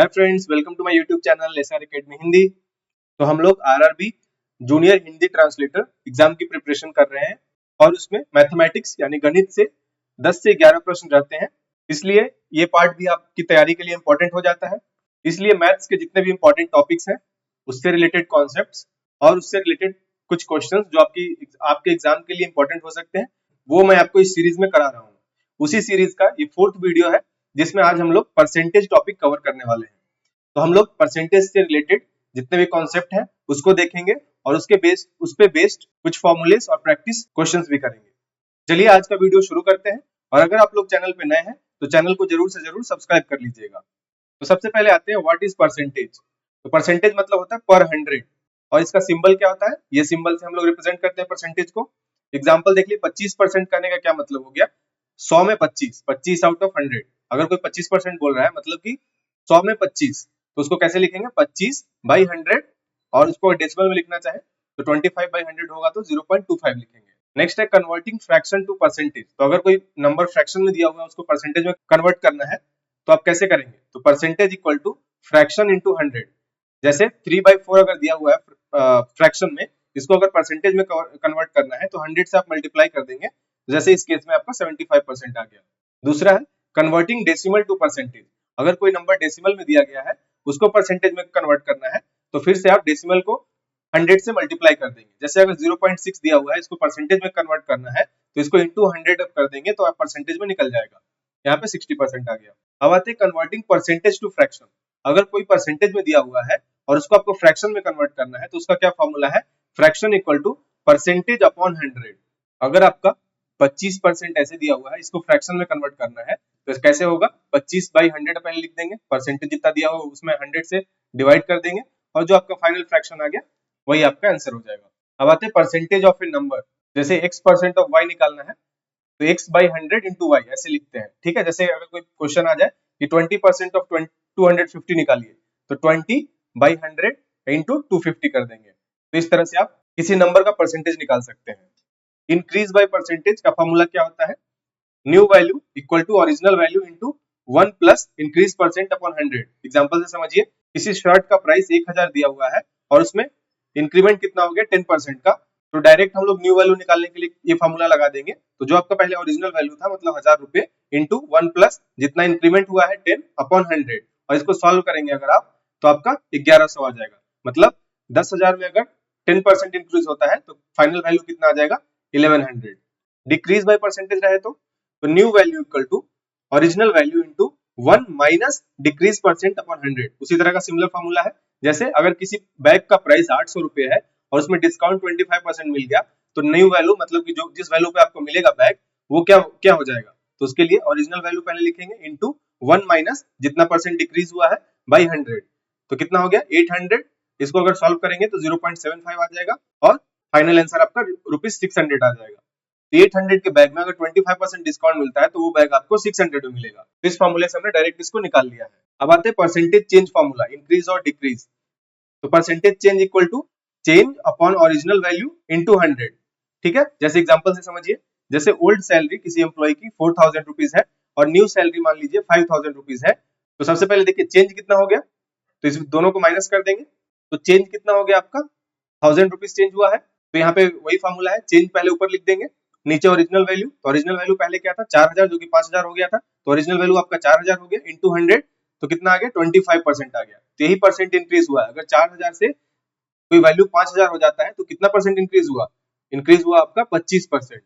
Hi friends, welcome to my YouTube channel SR academy Hindi. तो हम लोग RRB junior Hindi translator exam की preparation कर रहे हैं और उसमें मैथमेटिक्स यानी गणित से 10 से 11 प्रश्न रहते हैं। इसलिए ये पार्ट भी आपकी तैयारी के लिए इंपॉर्टेंट हो जाता है। इसलिए मैथ्स के जितने भी इंपॉर्टेंट टॉपिक्स हैं, उससे रिलेटेड कॉन्सेप्ट्स और उससे रिलेटेड कुछ क्वेश्चंस जो आपके एग्जाम के लिए इंपॉर्टेंट हो सकते हैं, वो मैं आपको इस सीरीज में करा रहा हूँ। उसी सीरीज का ये 4th वीडियो है, जिसमें आज हम लोग परसेंटेज टॉपिक कवर करने वाले हैं। तो हम लोग परसेंटेज से रिलेटेड जितने भी कॉन्सेप्ट हैं उसको देखेंगे और उस पे बेस्ड कुछ फॉर्मूलेस और प्रैक्टिस क्वेश्चंस भी करेंगे। चलिए आज का वीडियो शुरू करते हैं। और अगर आप लोग चैनल पे नए हैं तो चैनल को जरूर से जरूर सब्सक्राइब कर लीजिएगा। तो सबसे पहले आते हैं व्हाट इज परसेंटेज। तो परसेंटेज मतलब होता है पर 100 और इसका सिंबल क्या होता है, ये सिंबल से हम लोग रिप्रेजेंट करते हैं परसेंटेज को। एग्जाम्पल देख लीजिए, 25% करने का क्या मतलब हो गया, 100 में 25 आउट ऑफ 100। अगर कोई 25% बोल रहा है मतलब कि 100 में 25, तो उसको कैसे लिखेंगे, 25/100। और उसको डेसिमल में लिखना चाहे तो 25/100 होगा तो 0.25 लिखेंगे। नेक्स्ट है कन्वर्टिंग फ्रैक्शन टू परसेंटेज। तो अगर कोई नंबर फ्रैक्शन में दिया हुआ है उसको परसेंटेज में कन्वर्ट करना है तो आप कैसे करेंगे, तो percentage equal to fraction into 100। जैसे 3/4 अगर दिया हुआ है फ्रैक्शन में, इसको अगर परसेंटेज में कन्वर्ट करना है तो 100 से आप मल्टीप्लाई कर देंगे। जैसे इस केस में आपका 75% आ गया। दूसरा है कन्वर्टिंग डेसिमल टू परसेंटेज। अगर कोई नंबर डेसिमल में दिया गया है, उसको परसेंटेज में कन्वर्ट करना है तो फिर से आप डेसिमल को 100 से मल्टीप्लाई कर देंगे। जैसे अगर 0.6 दिया हुआ है, इसको परसेंटेज में कन्वर्ट करना है तो इसको इंटू 100 कर देंगे तो आप परसेंटेज में निकल जाएगा। यहाँ पे 60% आ गया। अब आते हैं कन्वर्टिंग परसेंटेज टू फ्रैक्शन। अगर कोई परसेंटेज में दिया हुआ है और उसको आपको फ्रैक्शन में कन्वर्ट करना है तो उसका क्या फॉर्मूला है, fraction equal to percentage upon 100। अगर आपका 25% ऐसे दिया हुआ है, इसको फ्रैक्शन में कन्वर्ट करना है तो कैसे होगा, 25/100 पहले लिख देंगे, परसेंटेज जितना दिया हुआ उसमें 100 से डिवाइड कर देंगे और जो आपका फाइनल फ्रैक्शन आ गया वही आपका आंसर हो जाएगा। अब आते हैं परसेंटेज ऑफ ए नंबर। जैसे x% ऑफ y निकालना है तो x/100 इंटू वाई ऐसे लिखते हैं। ठीक है, जैसे अगर कोई क्वेश्चन आ जाए कि 20% ऑफ 250 निकालिए तो 20/100 इंटू 250 कर देंगे। तो इस तरह से आप किसी नंबर का परसेंटेज निकाल सकते हैं। इंक्रीज बाय परसेंटेज का फॉर्मूला क्या होता है, new value equal to original value into 1 plus increase percent upon 100। Example से समझिए, किसी शर्ट का प्राइस 1000 दिया हुआ है और उसमें इंक्रीमेंट कितना हो गया, 10% का। तो डायरेक्ट हम लोग न्यू वैल्यू निकालने के लिए ये फॉर्मूला लगा देंगे। तो जो आपका पहले ओरिजिनल वैल्यू था मतलब 1000 रुपए इंटू 1 प्लस जितना इंक्रीमेंट हुआ है 10 अपॉन 100, और इसको सॉल्व करेंगे अगर आप तो आपका 1100 आ जाएगा। मतलब 10,000 में अगर 10% इंक्रीज होता है तो फाइनल वैल्यू कितना आ जाएगा, 1100। डिक्रीज बाय परसेंटेज रहे तो new value equal to original value into 1 minus decrease percent upon 100। उसी तरह का सिमिलर फॉर्मूला है। जैसे अगर किसी बैग का प्राइस 800 रुपए है और उसमें डिस्काउंट 25% मिल गया तो न्यू वैल्यू मतलब कि जो जिस वैल्यू पे आपको मिलेगा बैग वो क्या क्या हो जाएगा, तो उसके लिए ओरिजिनल वैल्यू पहले लिखेंगे इंटू 1 माइनस जितना परसेंट डिक्रीज हुआ है बाई 100। तो कितना हो गया, 800। इसको अगर सॉल्व करेंगे तो 0.75 आ जाएगा और फाइनल आंसर आपका ₹600 आ जाएगा। 800 के बैग में अगर 25% डिस्काउंट मिलता है तो वो बैग आपको 600 में मिलेगा। तो इस फॉर्मूले से हमने डायरेक्ट इसको निकाल लिया है। अब आते हैं परसेंटेज चेंज फॉर्मूला, इंक्रीज और डिक्रीज। तो percentage change equal to change upon original value into 100। ठीक है, जैसे एग्जांपल से समझिए, जैसे ओल्ड सैलरी किसी एम्प्लॉय की 4000 रुपीज है और न्यू सैलरी मान लीजिए 5000 रुपीज है। तो सबसे पहले देखिए चेंज कितना हो गया, तो इस दोनों को माइनस कर देंगे तो चेंज कितना हो गया आपका, 1000 रुपीज चेंज हुआ है। तो यहाँ पे वही फॉर्मूला है, चेंज पहले ऊपर लिख देंगे, नीचे ओरिजिनल वैल्यू। तो ओरिजिनल वैल्यू पहले क्या था, 4000 जो कि 5000 हो गया था, तो ओरिजिनल वैल्यू आपका 4000 हो गया इंटू 100। तो कितना आ गया, 25% आ गया। तो यही परसेंट इंक्रीज हुआ है। अगर 4000 से कोई वैल्यू 5000 हो जाता है तो कितना परसेंट इंक्रीज हुआ, इंक्रीज हुआ आपका 25%।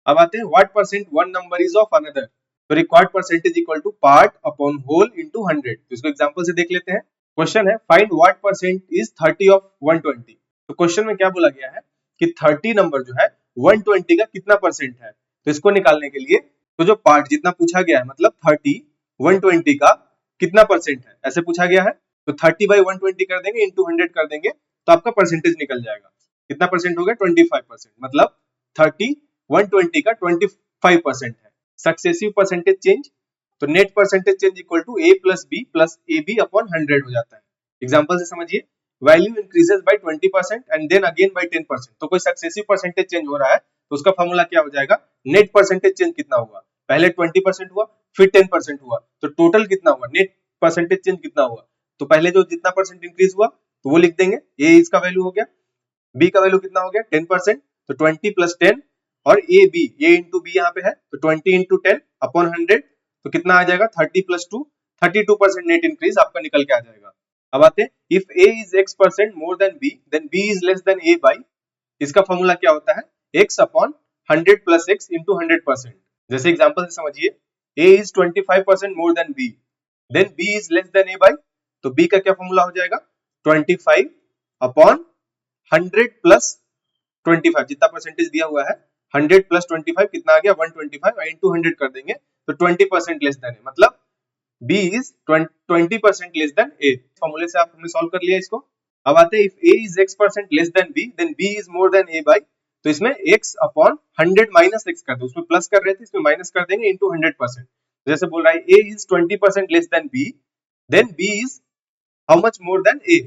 अब आते हैं what percent one number is of another. तो required percentage equal to part upon whole into 100। तो इसको एग्जांपल से देख लेते हैं। क्वेश्चन है find what percent is 30 of 120। तो क्वेश्चन में क्या बोला गया है कि 30 नंबर जो है 120 का कितना परसेंट है। तो इसको निकालने के लिए तो जो पार्ट जितना पूछा गया है मतलब 30 120 का कितना परसेंट है ऐसे पूछा गया है, तो 30/120 कर देंगे इंटू 100 कर देंगे तो आपका परसेंटेज निकल जाएगा। कितना परसेंट हो गया, 25%। मतलब 30 120 का 25% है। सक्सेसिव परसेंटेज चेंज, तो net percentage change equal to a plus B plus A B upon 100 हो जाता है। एग्जांपल से समझिए, value increases by 20% and then again by 10%। तो कोई सक्सेसिव परसेंटेज चेंज हो रहा है तो उसका फॉर्मूला क्या हो जाएगा, नेट परसेंटेज चेंज कितना हुआ, पहले 20% हुआ फिर 10% हुआ तो टोटल कितना हुआ, नेट परसेंटेज चेंज कितना हुआ तो पहले जो जितना परसेंट इंक्रीज हुआ तो वो लिख देंगे, ए इसका वैल्यू हो गया, बी का वैल्यू कितना हो गया 10%, तो 20 प्लस 10, और ए इंटू बी यहाँ पे है तो 20 इंटू 10 अपॉन 100, तो कितना आ जाएगा 30 प्लस 2, 32% नेट इंक्रीज आपका निकल के आ जाएगा। अब आते हैं, if A is x% more than B, then B is less than A by, इसका फॉर्मूला क्या होता है, x upon 100 plus x into 100%। जैसे एग्जांपल से समझिए, a is 25% more than b, then b is less than a by, तो b का क्या फॉर्मूला हो जाएगा 25 अपॉन 100 प्लस 25, जितना परसेंटेज दिया हुआ है 100 प्लस 25 कितना आ गया 125, इंटू 100 कर देंगे तो 20% लेस देन ए, मतलब b is 20% less than a। फॉर्मूले से आपने सॉल्व कर लिया इसको। अब आते हैं, if a is x% less than b, then b is more than a by, तो इसमें x अपॉन 100 माइनस x कर दो, उसमें प्लस कर रहे थे इसमें माइनस कर देंगे इंटू 100%। जैसे बोल रहा है a is 20% less than b, then b is how much more than a,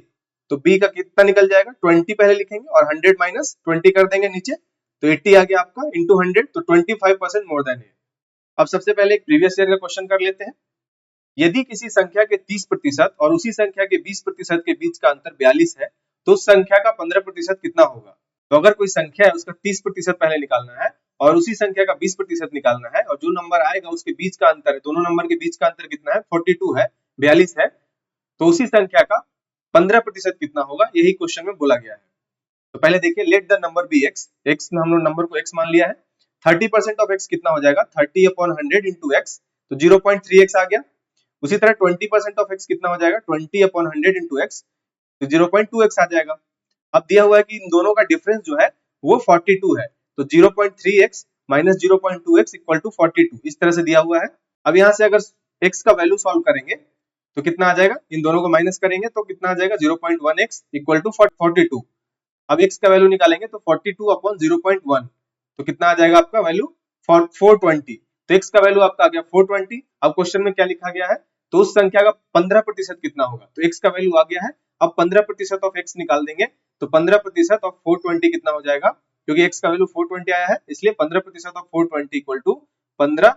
तो b का कितना निकल जाएगा 20 पहले लिखेंगे और 100 माइनस 20 कर देंगे नीचे, तो 80 आ गया आपका इंटू 100, तो 25% मोर देन a। अब सबसे पहले एक प्रीवियस ईयर का क्वेश्चन कर लेते हैं। यदि किसी संख्या के 30% और उसी संख्या के 20% के बीच का अंतर 42 है, तो उस संख्या का 15% कितना होगा। तो अगर कोई संख्या है उसका 30% पहले निकालना है और उसी संख्या का 20% निकालना है, और जो नंबर आएगा उसके बीच का अंतर है, दोनों नंबर के बीच का अंतर कितना है 42 है, 42 है, तो उसी संख्या का 15% कितना होगा, यही क्वेश्चन में बोला गया है। तो पहले देखिए, let the number be x, x में हम लोग नंबर को x मान लिया है, 30% ऑफ x कितना हो जाएगा 30 अपॉन 100 इंटू x, तो 0.3x आ गया। उसी तरह 20% ऑफ x कितना हो जाएगा 20 अपॉन 100 इंटू x, तो 0.2x आ जाएगा। अब दिया हुआ है कि इन दोनों का डिफरेंस जो है वो 42 है, तो 0.3x minus 0.2x equal to 42, इस तरह से दिया हुआ है। अब यहाँ से अगर x का वैल्यू सॉल्व करेंगे तो कितना आ जाएगा, इन दोनों को माइनस करेंगे तो कितना आ जाएगा 0.1x इक्वल टू 42। अब x का वैल्यू निकालेंगे तो 42 अपॉन 0.1, तो कितना आ जाएगा आपका वैल्यू 420, तो x का वैल्यू आपका आ गया 420। अब क्वेश्चन में क्या लिखा गया है, तो उस संख्या का 15% कितना होगा, तो x का वैल्यू आ गया है। अब 15% ऑफ x निकाल देंगे तो 15% ऑफ 420 कितना हो जाएगा, क्योंकि x का वैल्यू 420 आया है इसलिए 15% of 420 equal to 15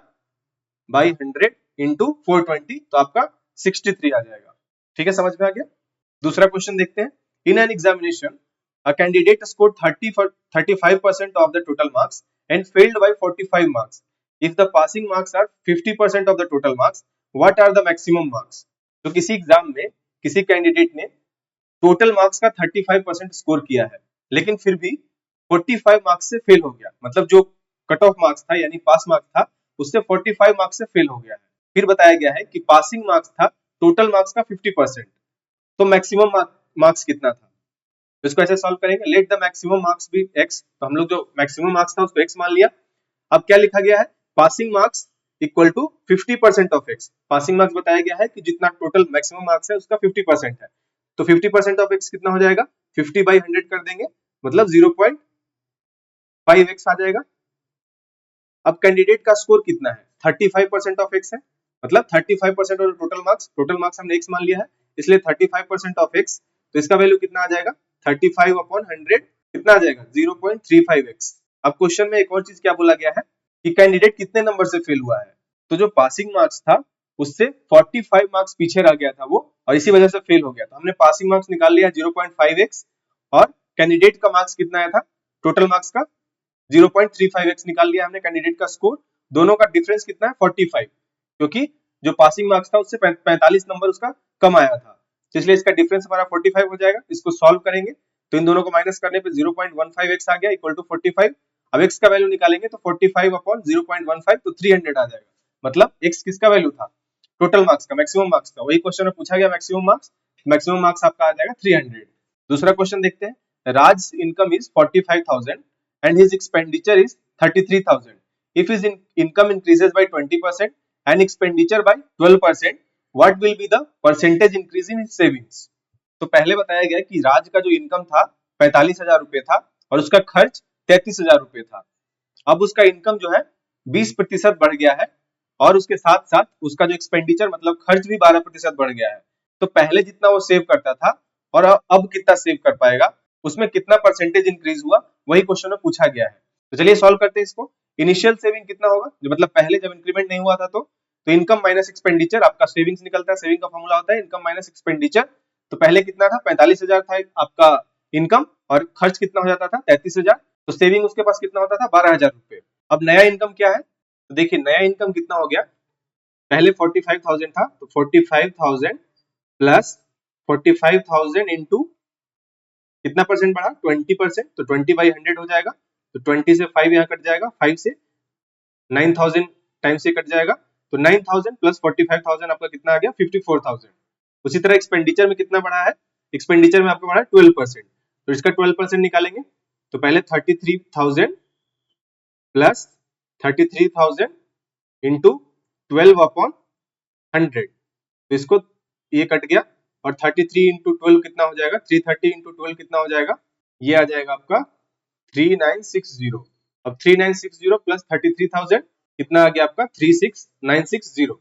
by 100 into 420, तो आपका 63 आ जाएगा। ठीक है, समझ में आ गया। दूसरा क्वेश्चन देखते हैं। In an examination a candidate scored 35% of the total marks and failed by 45 marks. If the passing marks are 50% of the total marks, what are the maximum marks? तो किसी एग्जाम में किसी कैंडिडेट ने total marks का 35% score किया है, लेकिन फिर भी 45 मार्क्स से फेल हो गया, मतलब जो कट ऑफ मार्क्स था यानी पास मार्क्स था उससे 45 मार्क्स से फेल हो गया है। फिर बताया गया है कि पासिंग मार्क्स था टोटल मार्क्स का 50%, तो मैक्सिमम मार्क्स कितना था। तो इसको ऐसे सॉल्व करेंगे, let the maximum marks be x, तो हम लोग जो मैक्सिमम मार्क्स था उसको x मान लिया। अब क्या लिखा गया है, passing marks equal to 50% of x, passing marks बताया गया है कि जितना टोटल मैक्सिमम मार्क्स है उसका 50% है, तो 50% ऑफ x कितना हो जाएगा 50 बाई 100 कर देंगे, मतलब 0.5x आ जाएगा। अब कैंडिडेट का स्कोर कितना है 35% ऑफ x है, मतलब 35% ऑफ टोटल मार्क्स हमने x मान लिया है इसलिए 35% ऑफ x, तो इसका वैल्यू कितना आ जाएगा 35 अपॉन 100 कितना आ जाएगा 0.35x। अब क्वेश्चन में एक और चीज क्या बोला गया है कि कैंडिडेट कितने नंबर से फेल हुआ है, तो जो पासिंग मार्क्स था उससे 45 मार्क्स पीछे रह गया था वो, और इसी वजह से फेल हो गया। तो हमने पासिंग मार्क्स निकाल लिया 0.5x और कैंडिडेट का मार्क्स कितना आया था टोटल मार्क्स का 0.35x निकाल लिया हमने कैंडिडेट का स्कोर। दोनों का डिफरेंस कितना है 45, क्योंकि जो पासिंग मार्क्स था उससे 45 नंबर उसका कम आया था, तो इसलिए इसका डिफरेंस हमारा 45 हो जाएगा। इसको सॉल्व करेंगे तो इन दोनों को माइनस करने पे 0.15x आ गया इक्वल टू 45। अब x का वैल्यू निकालेंगे तो 45 अपॉन 0.15, तो 300 आ जाएगा, मतलब x किसका वैल्यू था टोटल मार्क्स का, मैक्सिमम मार्क्स का। वही क्वेश्चन में पूछा गया मैक्सिमम मार्क्स आपका आ जाएगा 300। दूसरा क्वेश्चन देखते हैं। राज income is 45,000 and his expenditure is 33,000. If his income increases by 20% and expenditure by 12%, what will be the percentage increase in his savings? तो पहले बताया गया कि राज का जो इनकम था 45,000 रुपए था और उसका खर्च 33,000 रुपए था। अब उसका इनकम जो है 20% बढ़ गया है और उसके साथ साथ उसका जो एक्सपेंडिचर मतलब खर्च भी 12% बढ़ गया है। तो पहले जितना वो सेव करता था और अब कितना सेव कर पाएगा, उसमें कितना परसेंटेज इंक्रीज हुआ, वही क्वेश्चन में पूछा गया है। तो चलिए सॉल्व करते हैं इसको। इनिशियल सेविंग कितना होगा, जो मतलब पहले जब इंक्रीमेंट नहीं हुआ था तो तो इनकम माइनस एक्सपेंडिचर, आपका सेविंग्स निकलता है, सेविंग का फॉर्मूला होता है इनकम माइनस एक्सपेंडिचर। तो पहले कितना था, 45,000 था आपका इनकम, और खर्च कितना हो जाता था 33,000, तो सेविंग उसके पास कितना होता था 12,000 रुपए। अब नया इनकम क्या है, तो देखिए नया इनकम कितना हो गया, पहले 45,000 था, तो 45,000 प्लस 45,000 इंटू कितना परसेंट बढ़ा, 20%, तो 20/100 हो जाएगा। तो 20 से 5 यहाँ कट जाएगा, 5 से 9,000 टाइम से कट जाएगा, तो 9,000 प्लस 45,000 आपका कितना आ गया, 54,000। उसी तरह एक्सपेंडिचर में कितना बढ़ा है, एक्सपेंडिचर में आपका बढ़ा 12%, तो इसका 12% निकालेंगे, तो पहले 33,000 प्लस 33,000 इंटू 12/100, तो इसको ये कट गया, और 33 इंटू 12 कितना हो जाएगा, 330 इंटू 12 कितना हो जाएगा, ये आ जाएगा आपका 3960। अब 3960 प्लस 33,000 कितना आ गया आपका 36,960,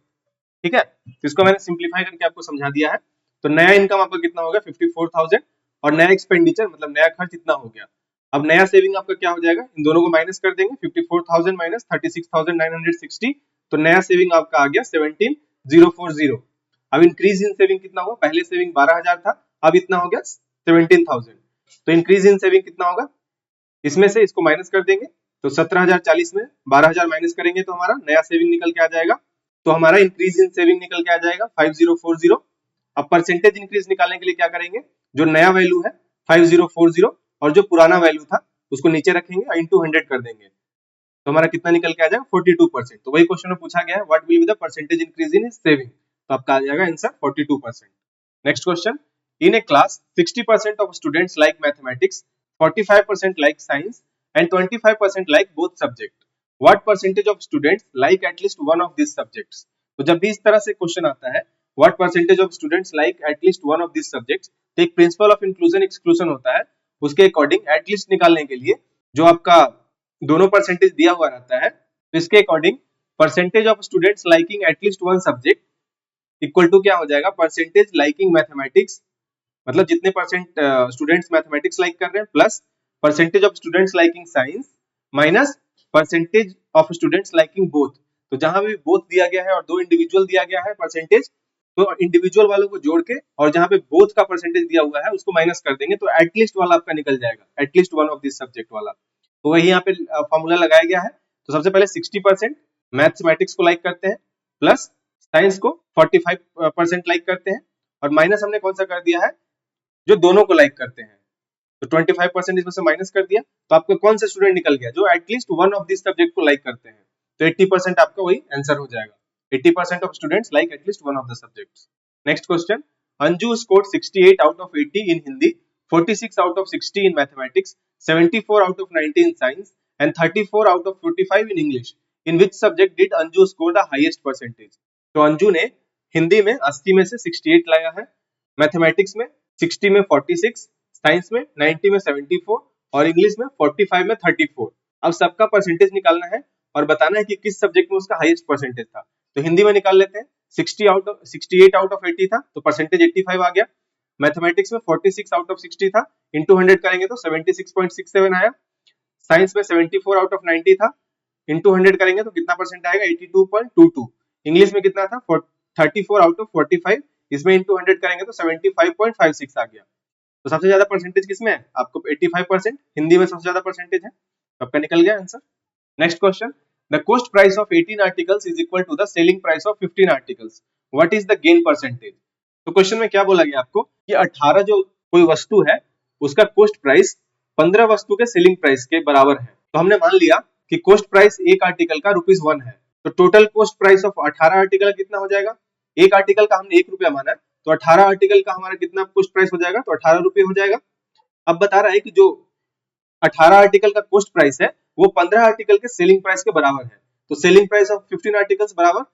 ठीक है। तो इसको मैंने सिंप्लीफाई करके आपको समझा दिया है। तो नया इनकम आपका कितना होगा 54,000, और नया एक्सपेंडिचर मतलब नया खर्च इतना हो गया। अब नया सेविंग आपका क्या हो जाएगा, इन दोनों को माइनस कर देंगे, 54,000 माइनस 36,960, तो नया सेविंग आपका आ गया 17,040। अब इंक्रीज इन सेविंग कितना हुआ, पहले सेविंग 12,000 था, अब इतना हो गया 17,000, तो इंक्रीज इन सेविंग कितना होगा, इसमें से इसको माइनस कर देंगे, तो 17,040 में 12,000 माइनस करेंगे तो हमारा नया सेविंग निकल के आ जाएगा, तो हमारा इंक्रीज इन सेविंग निकल के आ जाएगा 5040। अब परसेंटेज इंक्रीज निकालने के लिए क्या करेंगे, जो नया वैल्यू है 5040 और जो पुराना वैल्यू था उसको नीचे रखेंगे और इंटू 100 कर देंगे, तो हमारा कितना निकल के आ जाएगा 42%। तो वही क्वेश्चन में पूछा गया है, what will be the percentage increase in saving, तो आपका आ जाएगा answer 42%। Next question, in A class 60% of students like mathematics, 45% like science and 25% like both subject. What percentage of students like at least one of these subjects? तो जब भी इस तरह से question आता है what percentage of students like at least one of these subjects, तो एक प्रिंसिपल ऑफ इंक्लूजन एक्सक्लूजन होता है, उसके अकॉर्डिंग एटलीस्ट निकालने के लिए जो आपका दोनों परसेंटेज दिया हुआ रहता है, तो इसके according percentage of students liking at least one subject equal to क्या हो जाएगा, परसेंटेज लाइकिंग मैथमेटिक्स, मतलब जितने परसेंट स्टूडेंट्स मैथमेटिक्स लाइक कर रहे हैं, plus percentage of students liking science minus percentage of students liking both. तो जहां भी बोथ दिया गया है और दो इंडिविजुअल दिया गया है परसेंटेज, तो इंडिविजुअल वालों को जोड़ के और जहां पे बोथ का परसेंटेज दिया हुआ है उसको माइनस कर देंगे, तो एटलीस्ट वाला आपका निकल जाएगा, at least one of this subject वाला। तो वही यहाँ पे फॉर्मूला लगाया गया है। तो सबसे पहले 60% मैथमेटिक्स को लाइक करते हैं, प्लस साइंस को 45% लाइक करते हैं, और माइनस हमने कौन सा कर दिया है, जो दोनों को लाइक करते हैं, तो 25% इसमें से माइनस कर दिया, तो आपको कौन सा स्टूडेंट निकल गया जो at least one of this subject को लाइक करते हैं, तो 80% आपका वही आंसर हो जाएगा, 80% of students like at least one of the subjects. Next question, Anju scored 68 out of 80 in Hindi, 46 out of 60 in mathematics, 74 out of 90 in science and 34 out of 45 in English. In which subject did Anju score the highest percentage? तो अंजू ने हिंदी में 80 में से 68 लाया है, mathematics में 60 में 46, science में 90 में 74 और इंग्लिश में 45 में 34। अब सबका परसेंटेज निकालना है और बताना है कि किस सब्जेक्ट में उसका हाईएस्ट परसेंटेज था। तो हिंदी में निकाल लेते हैं, 68 आउट ऑफ 80 था तो परसेंटेज 85 आ गया, मैथमेटिक्स में 46 आउट ऑफ 60 था, इंटू 100 करेंगे तो 76.67 आया, साइंस में 74 आउट ऑफ 90 था, इंटू 100 करेंगे तो कितना परसेंट आएगा 82.22, इंग्लिश में कितना था 34 आउट ऑफ 45, इसमें इंटू 100 करेंगे तो 75.56 आ गया। तो सबसे ज्यादा परसेंटेज किसमें है, आपको 85%, हिंदी में सबसे ज्यादा परसेंटेज है, आपका निकल गया answer. Next question, the cost price of 18 articles is equal to the selling price of 15 articles, what is the gain percentage? तो क्वेश्चन में क्या बोला गया आपको कि 18 जो कोई वस्तु है उसका कॉस्ट प्राइस 15 वस्तु के सेलिंग प्राइस के बराबर है। तो हमने मान लिया कि कॉस्ट प्राइस एक आर्टिकल का ₹1 है, तो total cost price of 18 article कितना हो जाएगा, एक आर्टिकल का हमने ₹1 माना है, तो 18 आर्टिकल का हमारा कितना कॉस्ट प्राइस हो जाएगा, तो 18 रुपए हो जाएगा। अब बता रहा है कि जो 18 आर्टिकल का कॉस्ट प्राइस है वो 15 आर्टिकल के सेलिंग प्राइस के बराबर है, तो सेलिंग प्राइस ऑफ 15 आर्टिकल्स बराबर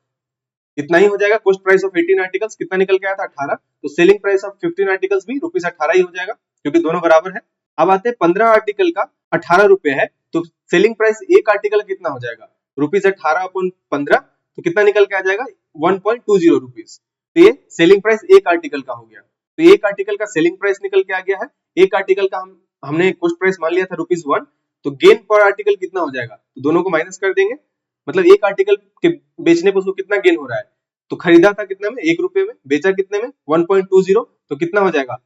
इतना ही हो जाएगा, कॉस्ट प्राइस ऑफ 18 आर्टिकल्स कितना निकल के आया था 18, तो सेलिंग प्राइस ऑफ 15 आर्टिकल्स भी ₹18 ही हो जाएगा क्योंकि दोनों बराबर है। अब आते हैं 15 आर्टिकल का 18 रुपए है, तो सेलिंग प्राइस एक आर्टिकल कितना हो जाएगा, ₹18/15, तो कितना निकल के आ जाएगा 1.20 रुपीज, तो ये सेलिंग प्राइस एक आर्टिकल का हो गया, तो एक आर्टिकल का सेलिंग प्राइस निकल के आ गया है, एक आर्टिकल का हमने कॉस्ट प्राइस मान लिया था ₹1, तो गेन पर आर्टिकल कितना हो जाएगा, तो दोनों को माइनस कर देंगे, मतलब एक आर्टिकल के बेचने पर उसको कितना गेन हो रहा है, तो खरीदा था कितना में, 1 रुपए में, बेचा कितने में 1.20, तो कितना हो जाएगा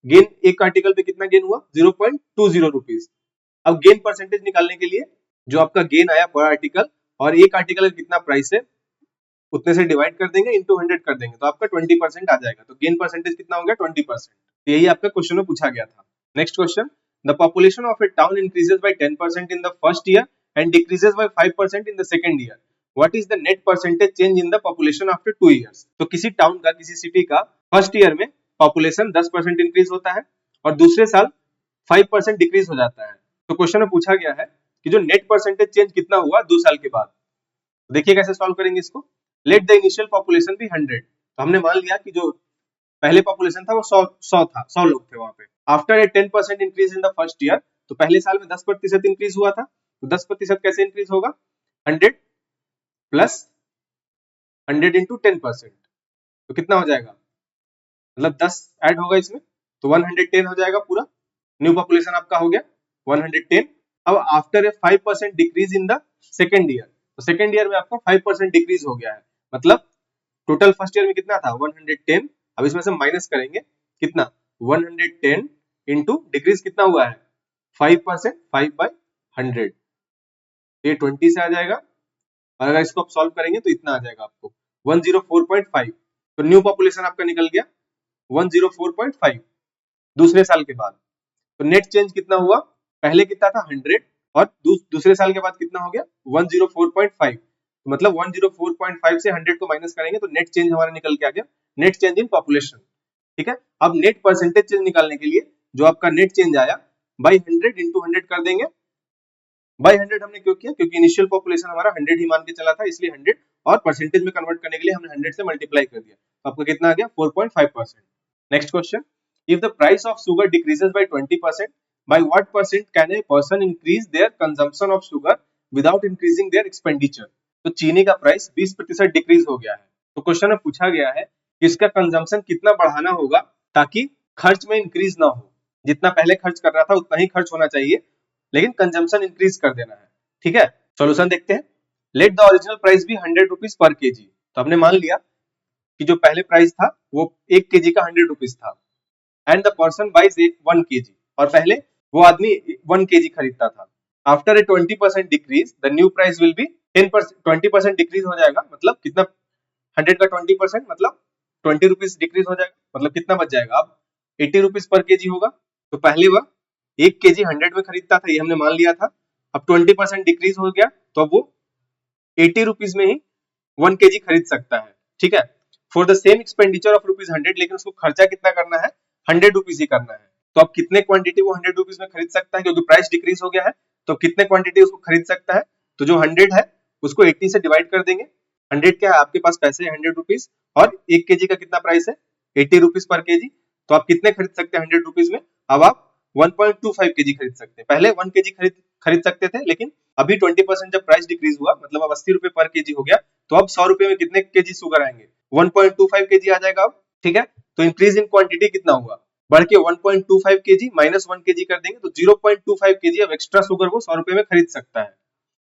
गेन, एक आर्टिकल पे कितना गेन हुआ 0.20 रुपीज। अब गेन परसेंटेज निकालने के लिए जो आपका गेन आया पर आर्टिकल और एक आर्टिकल का कितना प्राइस है उतने से डिवाइड कर देंगे, इंटू 100 कर देंगे, तो आपका 20% आ जाएगा। तो गेन परसेंटेज कितना हो गया 20%। तो यही आपका क्वेश्चन में पूछा गया था। Next question, the population of A town increases by 10% in the first year and decreases by 5% in the second year, what is the net percentage change in the population after 2 years. तो किसी town का, किसी city का first year में population 10% increase होता है और दूसरे साल 5% डिक्रीज हो जाता है। तो क्वेश्चन में पूछा गया है कि जो नेट परसेंटेज चेंज कितना हुआ 2 साल के बाद। देखिए कैसे सॉल्व करेंगे इसको। लेट द इनिशियल पॉपुलेशन भी 100, तो हमने मान लिया कि जो पहले पॉपुलेशन था वो 100 था, 100 लोग थे वहां पे। After a 10% increase in the first year, तो पहले साल में 10% इंक्रीज हुआ था, तो 10% कैसे इंक्रीज होगा, 100 प्लस 100 इंटू 10%, तो कितना हो जाएगा, मतलब 10 ऐड होगा इसमें, तो 110 हो जाएगा पूरा। न्यू पॉपुलेशन आपका हो गया 110। अब after a 5% decrease in the second year, तो सेकेंड ईयर में आपका 5% डिक्रीज हो गया है, मतलब टोटल फर्स्ट ईयर में कितना था 110। अब इसमें से माइनस करेंगे कितना 110 इंटू डिक्रीज कितना हुआ है 5%, 5/100, ये 20 से आ जाएगा। और अगर इसको आप सॉल्व करेंगे तो इतना आ जाएगा आपको 104.5। तो न्यू पॉपुलेशन आपका निकल गया 104.5 दूसरे साल के बाद। तो नेट चेंज कितना हुआ, पहले कितना था 100 और दूसरे साल के बाद कितना हो गया 104.5, तो मतलब 104.5 से 100 को माइनस करेंगे तो नेट चेंज हमारा निकल के आ गया नेट चेंज इन पॉपुलेशन। ठीक है, अब नेट परसेंटेज चेंज निकालने के लिए जो आपका नेट चेंज आया बाई 100 इंटू 100 कर देंगे। बाई 100 हमने क्यों किया, क्योंकि इनिशियल पॉपुलेशन हमारा 100 ही मान के चला था, इसलिए 100, और परसेंटेज में कन्वर्ट करने के लिए हमने 100 से मल्टीप्लाई कर दिया, तो आपका कितना आ गया 4.5%। Next question, if the price of sugar decreases by 20%, by what percent can a person increase their consumption of sugar without increasing their expenditure। तो चीनी का प्राइस 20% डिक्रीज हो गया है। तो क्वेश्चन में पूछा गया है कि इसका कंजम्पशन कितना बढ़ाना होगा ताकि खर्च में इंक्रीज ना हो, जितना पहले खर्च कर रहा था उतना ही खर्च होना चाहिए, लेकिन कंजम्पशन इंक्रीज कर देना है। ठीक है, सॉल्यूशन देखते हैं। लेट द ओरिजिनल प्राइस भी 100 रुपीज पर केजी, तो हमने मान लिया कि जो पहले प्राइस था वो 1 केजी का 100 रुपीज था, and the person buys 1 KG, और पहले वो आदमी 1 केजी खरीदता था। After a 20% decrease the new price will be 10%, 20% decrease हो जाएगा, मतलब कितना 100 का 20% मतलब 20 रुपीज डिक्रीज हो जाएगा, मतलब कितना बच जाएगा अब 80 रुपीज पर केजी होगा। तो पहले वह 1 केजी 100 में खरीदता था, ये हमने मान लिया था। अब 20% डिक्रीज हो गया तो अब वो 80 रुपीज में ही 1 केजी खरीद सकता है। ठीक है, for the same expenditure of ₹100, लेकिन उसको खर्चा कितना करना है 100 रुपीज ही करना है। तो अब कितने क्वांटिटी वो 100 रुपीज में खरीद सकता है, क्योंकि प्राइस डिक्रीज हो गया है, तो कितने क्वांटिटी उसको खरीद सकता है, तो जो 100 है उसको 80 से डिवाइड कर देंगे। 100 क्या है आपके पास पैसे 100 रुपीज, और 1 केजी का कितना प्राइस है 80 रुपीज पर केजी, तो आप कितने खरीद सकते हैं 100 रुपीज में, अब आप 1.25 केजी खरीद सकते हैं। पहले 1 केजी खरीद सकते थे, लेकिन अभी 20% जब प्राइस डिक्रीज हुआ, मतलब अब 80 रुपए पर केजी हो गया, तो अब 100 रुपए में कितने केजी शुगर आएंगे 1.25 केजी आ जाएगा अब। ठीक है, तो इंक्रीज इन क्वांटिटी कितना हुआ, बढ़ के 1.25 केजी माइनस 1 केजी कर देंगे, तो 0.25 केजी अब एक्स्ट्रा शुगर वो 100 रुपए में खरीद सकता है।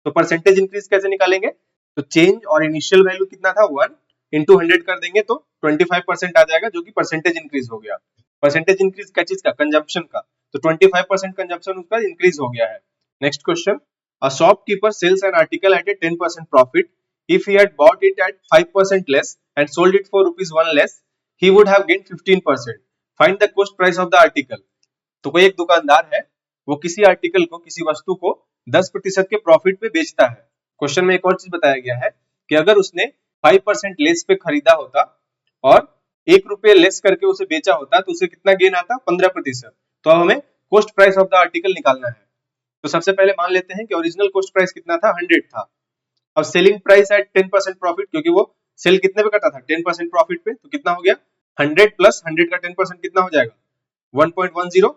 तो परसेंटेज इंक्रीज कैसे निकालेंगे, तो चेंज और इनिशियल वैल्यू कितना था 1 इंटू 100 कर देंगे तो 25% आ जाएगा, जो कि परसेंटेज इंक्रीज हो गया। परसेंटेज इंक्रीज क्या चीज का, कंजम्पशन का, तो 25% कंजम्पशन उसका इंक्रीज हो गया है। Next question, a shopkeeper sells an article at a 10% profit, if he had bought it at 5% less and sold it for ₹1 less, he would have gained 15%, find the cost price of the article। तो कोई एक दुकानदार है, वो किसी article को, किसी वस्तु को 10% के प्रॉफिट पे बेचता है। क्वेश्चन में एक और चीज बताया गया है कि अगर उसने 5% लेस पे खरीदा होता और 1 रुपये लेस करके उसे बेचा होता तो उसे कितना गेन आता 15%। तो अब हमें cost price of the article निकालना है। तो सबसे पहले मान लेते हैं कि ओरिजिनल कॉस्ट प्राइस कितना था 100 था, और सेलिंग प्राइस एट 10% प्रॉफिट, क्योंकि वो सेल कितने पे करता था 10% प्रॉफिट पे, तो कितना हो गया 100 प्लस 100 का 10% कितना हो जाएगा 1.10,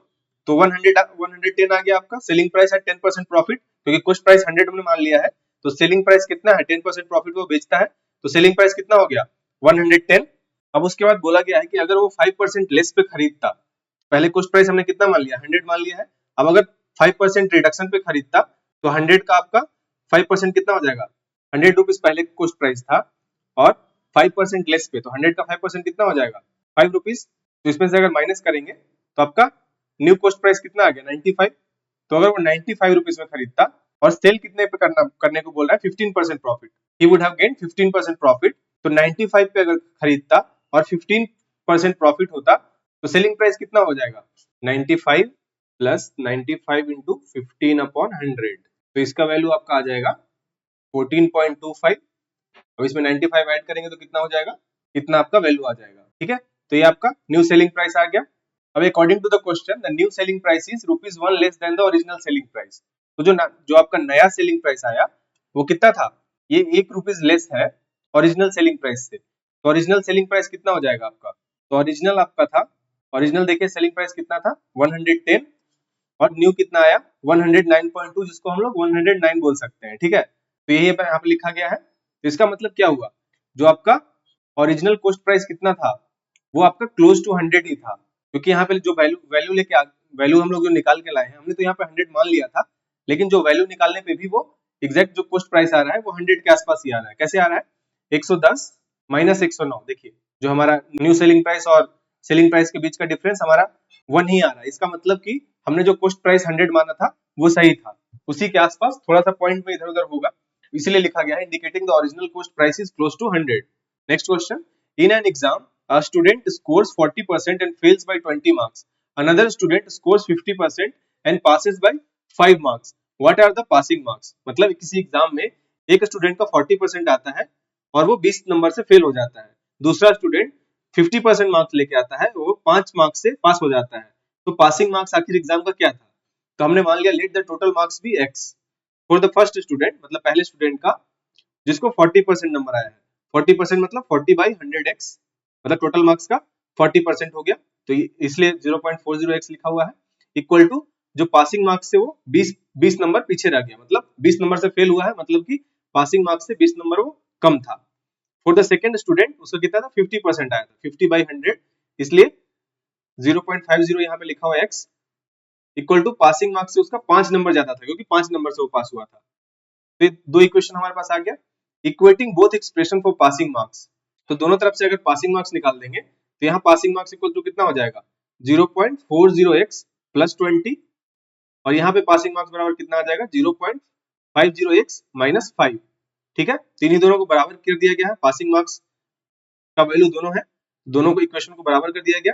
तो 110 आ गया आपका सेलिंग प्राइस एट 10% प्रॉफिट, क्योंकि कॉस्ट प्राइस 100 हमने मान लिया है, तो सेलिंग प्राइस कितना है 10% प्रॉफिट वो बेचता है, तो सेलिंग प्राइस कितना हो गया 110। अब उसके बाद बोला गया है कि अगर वो 5% लेस पे खरीदता, पहले कॉस्ट प्राइस हमने कितना मान लिया 100 मान लिया है, अब अगर 5% रिडक्शन पे खरीदता तो 100 का आपका 5% कितना हो जाएगा ₹100 पहले कॉस्ट प्राइस था और 5% लेस पे, तो 100 का 5% कितना हो जाएगा ₹5। तो इसमें से अगर माइनस करेंगे तो आपका न्यू कॉस्ट प्राइस कितना आ गया 95। तो अगर वो 95 रुपीज में खरीदता और सेल कितने पे करने को बोल रहा है 15% profit, he would have gain 15% profit. तो 95 पे अगर खरीदता और 15% प्रॉफिट होता तो सेलिंग प्राइस कितना हो जाएगा 95 प्लस 95 इंटू 15/100। तो इसका वैल्यू आपका आ जाएगा 14.25। अब इसमें 95 ऐड करेंगे तो कितना हो जाएगा, कितना आपका वैल्यू आ जाएगा। ठीक है, तो ये आपका न्यू सेलिंग प्राइस आ गया। अब according to the question the new selling price is ₹1 less than the original selling price. तो जो आपका नया सेलिंग प्राइस आया वो कितना था, ये ₹1 लेस है ओरिजिनल सेलिंग प्राइस से। तो ओरिजिनल सेलिंग प्राइस कितना हो जाएगा आपका, तो ओरिजिनल आपका था, ओरिजिनल देखिए सेलिंग प्राइस कितना था 110 और न्यू कितना आया 109.2, जिसको हम लोग 109 बोल सकते हैं। ठीक है, तो यही यहाँ पे लिखा गया है। तो इसका मतलब क्या हुआ, जो आपका ओरिजिनल कॉस्ट प्राइस कितना था वो आपका क्लोज टू 100 ही था, क्योंकि यहाँ पे जो वैल्यू वैल्यू लेके वैल्यू हम लोग जो निकाल के लाए हैं, हमने तो यहाँ पे 100 मान लिया था, लेकिन जो वैल्यू निकालने पे भी वो एग्जैक्ट जो कॉस्ट प्राइस आ रहा है वो 100 के आसपास ही आ रहा है। कैसे आ रहा है 110 माइनस 109, देखिए जो हमारा न्यू सेलिंग प्राइस और सेलिंग प्राइस के बीच का डिफरेंस हमारा 1 ही आ रहा है। इसका मतलब कि हमने जो कॉस्ट प्राइस 100 माना था वो सही था, उसी के आसपास थोड़ा सा पॉइंट में इधर उधर होगा, इसलिए लिखा गया है indicating the original cost price is close to 100। Next question, in an exam a student scores 40% and fails by 20 marks, another student scores 50% and passes by 5 marks, what are the passing marks। मतलब किसी exam में एक student का 40% आता है और वो 20 number से फेल हो जाता है, दूसरा स्टूडेंट 50% मार्क्स लेके आता है, वो 5 मार्क्स से पास हो जाता है। तो पासिंग मार्क्स आखिर एग्जाम का क्या था, तो हमने मान लिया let the total marks be x for the first student, मतलब पहले स्टूडेंट का जिसको 40% नंबर आया है, 40% मतलब 40/100x, मतलब टोटल मार्क्स का 40% हो गया, तो इसलिए 0.40x लिखा हुआ है, इक्वल टू जो पासिंग मार्क्स से वो 20 नंबर पीछे रह गया, मतलब 20 नंबर से फेल हुआ है, मतलब कि पासिंग मार्क्स से 20 नंबर वो कम था। फॉर द सेकंड स्टूडेंट उसका कितना था 50% आया था, 50/100, इसलिए 0.50 यहाँ पे लिखा हुआ है x equal to passing marks से उसका 5 नंबर ज्यादा था, क्योंकि 5 नंबर से वो पास हुआ था। तो दो इक्वेशन हमारे पास आ गया, equating both expression for passing marks. तो दोनों तरफ से अगर पासिंग मार्क्स निकाल देंगे तो यहाँ पासिंग मार्क्स इक्वल टू कितना हो जाएगा 0.40x प्लस 20, और यहाँ पे पासिंग मार्क्स बराबर कितना आ जाएगा 0.50x माइनस 5। ठीक है, तो इन्हीं दोनों को बराबर कर दिया गया है, पासिंग मार्क्स का वैल्यू दोनों है, दोनों को इक्वेशन को बराबर कर दिया गया।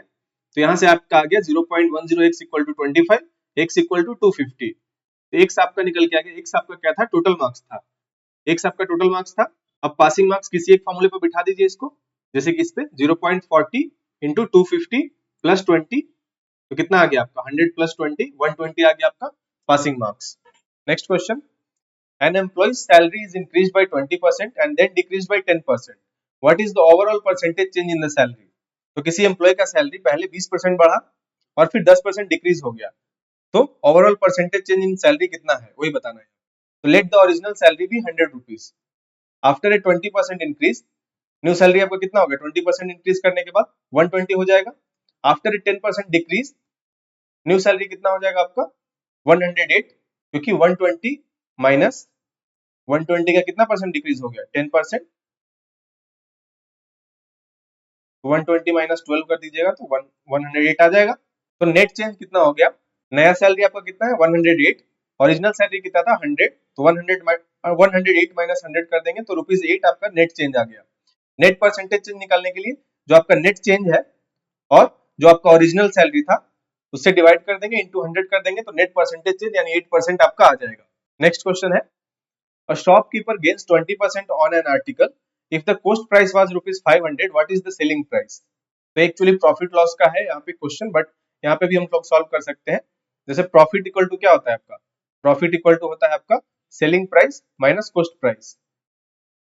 तो यहाँ से आपका आ गया 0.10x equal to 25, x equal to 250। X आपका निकल के आ गया, एक्स आपका क्या था टोटल मार्क्स था, एक्स आपका टोटल मार्क्स था। अब पासिंग मार्क्स किसी एक फॉर्मूले पर बिठा दीजिए इसको, जैसे कि इस पे 0.40 इंटू 250 प्लस 20, तो कितना आ गया आपका 100 प्लस 20 120 आ गया आपका passing marks. Next question, an employee's salary is increased by 20% and then decreased by 10%, what is the overall percentage change in the salary। तो किसी एम्प्लॉय का सैलरी पहले 20% बढ़ा और फिर 10% डिक्रीज हो गया, तो overall percentage change in salary कितना है वही बताना है। तो let the original salary be 100 rupees, after a 20% increase new salary आपका कितना हो गया 20% इंक्रीज करने के बाद 120 हो जाएगा, after a 10% decrease new salary कितना हो जाएगा आपका 108, क्योंकि 120 माइनस 120 का कितना परसेंट डिक्रीज हो गया 10%, 120 माइनस 12 कर दीजिएगा तो 108 आ जाएगा। तो नेट चेंज कितना हो गया, नया सैलरी आपका कितना है 108, ओरिजिनल सैलरी कितना था 100, तो 108 माइनस 100 कर देंगे तो ₹8 आपका नेट चेंज आ गया। नेट परसेंटेज चेंज निकालने के लिए जो आपका नेट चेंज है और जो आपका ओरिजिनल सैलरी था उससे डिवाइड कर देंगे, इंटू 100 कर देंगे, तो नेट परसेंटेज चेंज यानी 8% आपका आ जाएगा। नेक्स्ट क्वेश्चन है, a shopkeeper gains 20% on an article if the cost price was ₹500, what is the selling price। तो एक्चुअली प्रॉफिट लॉस का है यहाँ पे क्वेश्चन, बट यहाँ पे भी हम लोग सॉल्व कर सकते हैं। जैसे प्रॉफिट इक्वल टू क्या होता है आपका, प्रॉफिट इक्वल टू होता है आपका selling price minus cost price.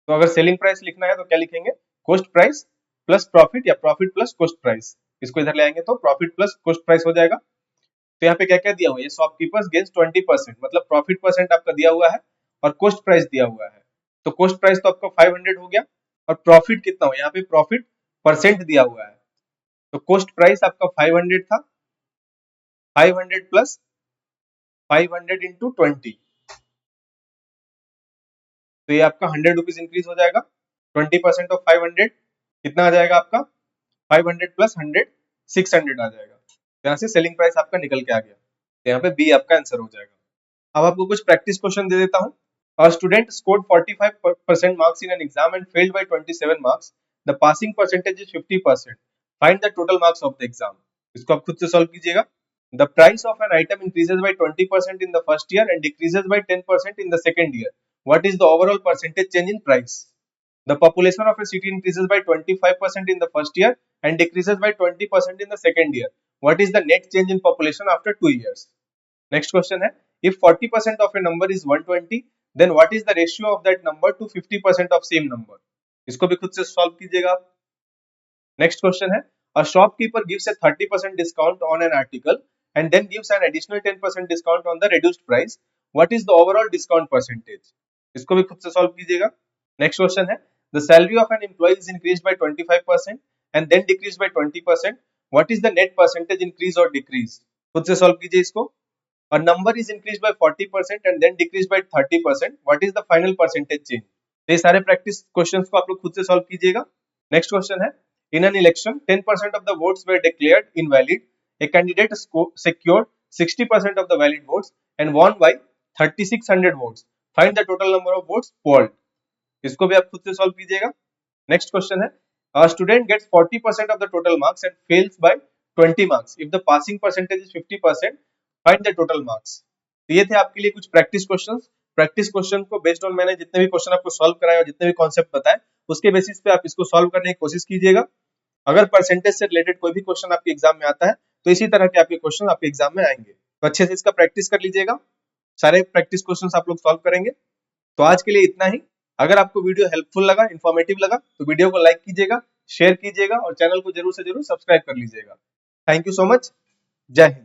तो अगर सेलिंग प्राइस लिखना है तो क्या लिखेंगे कॉस्ट प्राइस प्लस प्रॉफिट या प्रॉफिट प्लस कॉस्ट प्राइस, इसको इधर ले आएंगे तो प्रॉफिट प्लस कॉस्ट प्राइस हो जाएगा। तो यहाँ पे क्या क्या दिया हुआ है, शॉपकीपर्स गेन्स 20%, मतलब प्रॉफिट परसेंट आपका दिया हुआ है और कॉस्ट प्राइस दिया हुआ है। तो कॉस्ट प्राइस तो आपका 500 हो गया और प्रॉफिट कितना हो, यहाँ पे प्रॉफिट परसेंट दिया हुआ है, तो कॉस्ट प्राइस आपका 500 था, 500 प्लस 500 इंटू 20, तो ये आपका 100 रुपीज इंक्रीज हो जाएगा। 20% ऑफ 500 कितना आ जाएगा आपका, 500 प्लस 100 600 आ जाएगा। यहाँ से सेलिंग प्राइस आपका निकल के आ गया, तो यहाँ पे बी आपका आंसर हो जाएगा। अब आपको कुछ प्रैक्टिस क्वेश्चन दे देता हूँ। A student scored 45% marks in an exam and failed by 27 marks. The passing percentage is 50%. Find the total marks of the exam. इसको आप खुद से सॉल्व कीजिएगा। The price of an item increases by 20% in the first year and decreases by 10% in the second year. What is the overall percentage change in price? The population of a city increases by 25% in the first year and decreases by 20% in the second year. What is the net change in population after 2 years? Next question है, if 40% of a number is 120, then what is the ratio of that number to 50% of same number? इसको भी खुद से solve कीजिएगा आप। Next question है, a shopkeeper gives a 30% discount on an article and then gives an additional 10% discount on the reduced price. What is the overall discount percentage? इसको भी खुद से सॉल्व कीजिएगा। नेक्स्ट क्वेश्चन है, the salary of an employee is increased by 25% and then decreased by 20%. What is the net percentage increase or decrease? खुद से solve कीजिए इसको। A number is increased by 40% and then decreased by 30%. What is the final percentage change? ये सारे practice questions को आप लोग खुद से सॉल्व कीजिएगा। नेक्स्ट क्वेश्चन है, in an election 10% of the votes were declared invalid. A candidate secured 60% of the valid votes and won by 3600 votes. Find the total number of votes polled. इसको भी आप खुद से सॉल्व कीजिएगा। Next question है, a student gets 40% of the total marks and fails by 20 marks. If the passing percentage is 50%, find the total marks. तो ये थे आपके लिए कुछ प्रैक्टिस क्वेश्चंस। प्रैक्टिस क्वेश्चन को बेस्ड ऑन मैंने जितने भी क्वेश्चन आपको सॉल्व कराए और जितने भी कॉन्सेप्ट बताए, उसके बेसिस पे आप इसको सॉल्व करने की कोशिश कीजिएगा। अगर परसेंटेज से रिलेटेड कोई भी क्वेश्चन आपके एग्जाम में आता है, तो इसी तरह के आपके क्वेश्चन आपके एग्जाम में आएंगे, तो अच्छे से इसका प्रैक्टिस कर लीजिएगा। सारे प्रैक्टिस क्वेश्चन आप लोग सॉल्व करेंगे। तो आज के लिए इतना ही। अगर आपको वीडियो हेल्पफुल लगा, इन्फॉर्मेटिव लगा, तो वीडियो को लाइक कीजिएगा, शेयर कीजिएगा और चैनल को जरूर से जरूर सब्सक्राइब कर लीजिएगा। Thank you so much. जय हिंद।